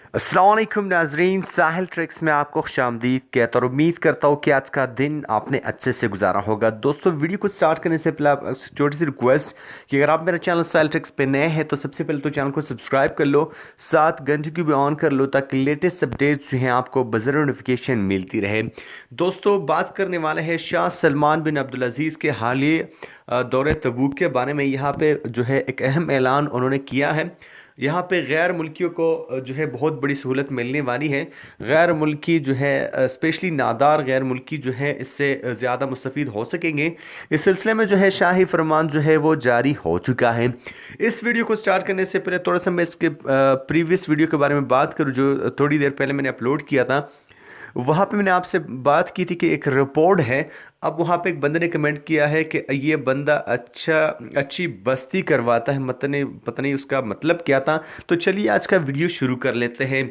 अस्सलाम वालेकुम नाजरीन, साहिल ट्रिक्स में आपको खुशामदीद कहता और उम्मीद करता हूँ कि आज का दिन आपने अच्छे से गुजारा होगा। दोस्तों, वीडियो को स्टार्ट करने से पहले आप छोटी सी रिक्वेस्ट कि अगर आप मेरे चैनल साहिल ट्रिक्स पे नए हैं तो सबसे पहले तो चैनल को सब्सक्राइब कर लो, साथ घंटी को भी ऑन कर लो ताकि लेटेस्ट अपडेट्स जो हैं आपको बज़र नोटिफिकेशन मिलती रहे। दोस्तों, बात करने वाले हैं शाह सलमान बिन अब्दुल अजीज़ के हालिया दौरे तबूक के बारे में। यहाँ पे जो है एक अहम ऐलान उन्होंने किया है। यहाँ पे गैर मुल्कियों को जो है बहुत बड़ी सहूलत मिलने वाली है। गैर मुल्की जो है स्पेशली नादार गैर मुल्की जो है इससे ज़्यादा मुस्तफ़ीद हो सकेंगे। इस सिलसिले में जो है शाही फरमान जो है वो जारी हो चुका है। इस वीडियो को स्टार्ट करने से पहले थोड़ा सा मैं इसके प्रीवियस वीडियो के बारे में बात करूँ जो थोड़ी देर पहले मैंने अपलोड किया था। वहाँ पे मैंने आपसे बात की थी कि एक रिपोर्ट है। अब वहाँ पे एक बंदे ने कमेंट किया है कि ये बंदा अच्छी बस्ती करवाता है, पता नहीं उसका मतलब क्या था। तो चलिए आज का वीडियो शुरू कर लेते हैं।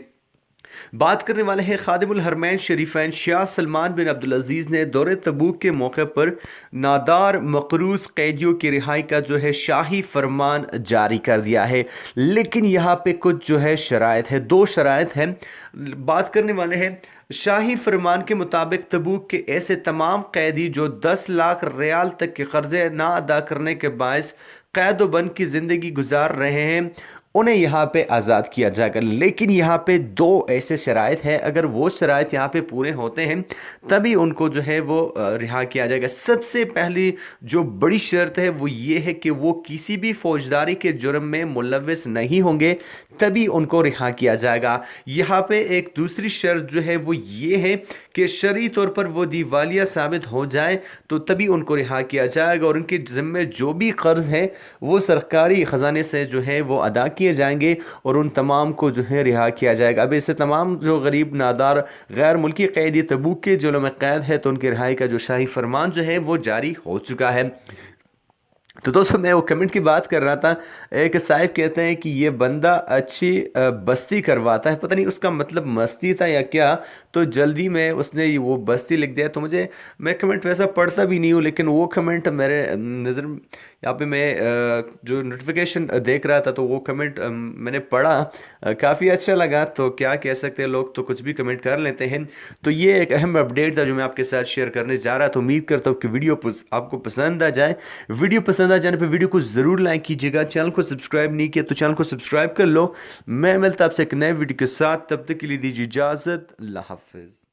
बात करने वाले हैं खादिमुल हरमैन शरीफैन शाह सलमान बिन अब्दुल अजीज़ ने दौरे तबूक के मौके पर नादार मकरूज कैदियों की रिहाई का जो है शाही फरमान जारी कर दिया है। लेकिन यहाँ पे कुछ जो है शराइत है, दो शराइत हैं। बात करने वाले हैं शाही फरमान के मुताबिक तबूक के ऐसे तमाम कैदी जो 10 लाख रियाल तक के कर्जे ना अदा करने के बायस कैद व बंद की ज़िंदगी गुजार रहे हैं उन्हें यहाँ पे आज़ाद किया जाएगा। लेकिन यहाँ पे दो ऐसे शराइत हैं, अगर वो शराइत यहाँ पे पूरे होते हैं तभी उनको जो है वो रिहा किया जाएगा। सबसे पहली जो बड़ी शर्त है वो ये है कि वो किसी भी फौजदारी के जुर्म में मुलव्वस नहीं होंगे, तभी उनको रिहा किया जाएगा। यहाँ पे एक दूसरी शर्त जो है वो ये है कि शरई तौर पर वो दिवालिया साबित हो जाए तो तभी उनको रिहा किया जाएगा और उनके ज़िम्मे जो भी कर्ज है वो सरकारी ख़जाने से जो है वो अदा किए जाएंगे और उन तमाम को जो है रिहा किया जाएगा। अब इससे तमाम जो गरीब नादार गैर मुल्की कैदी तबूक के जेलों में कैद है तो उनकी रिहाई का जो शाही फरमान जो है वो जारी हो चुका है। तो दोस्तों, मैं वो कमेंट की बात कर रहा था। एक साहिब कहते हैं कि ये बंदा अच्छी बस्ती करवाता है, पता नहीं उसका मतलब मस्ती था या क्या। तो जल्दी में उसने वो बस्ती लिख दिया। तो मैं कमेंट वैसा पढ़ता भी नहीं हूँ, लेकिन वो कमेंट मेरे नज़र यहाँ पे मैं जो नोटिफिकेशन देख रहा था तो वो कमेंट मैंने पढ़ा, काफ़ी अच्छा लगा। तो क्या कह सकते हैं, लोग तो कुछ भी कमेंट कर लेते हैं। तो ये एक अहम अपडेट था जो मैं आपके साथ शेयर करने जा रहा था। उम्मीद करता हूँ कि वीडियो आपको पसंद आ जाए। वीडियो पसंद आ जाने पे वीडियो को ज़रूर लाइक कीजिएगा। चैनल को सब्सक्राइब नहीं किया तो चैनल को सब्सक्राइब कर लो। मैं मिलता आपसे एक नए वीडियो के साथ, तब तक के लिए दीजिए इजाज़त। अल्लाह हाफिज़।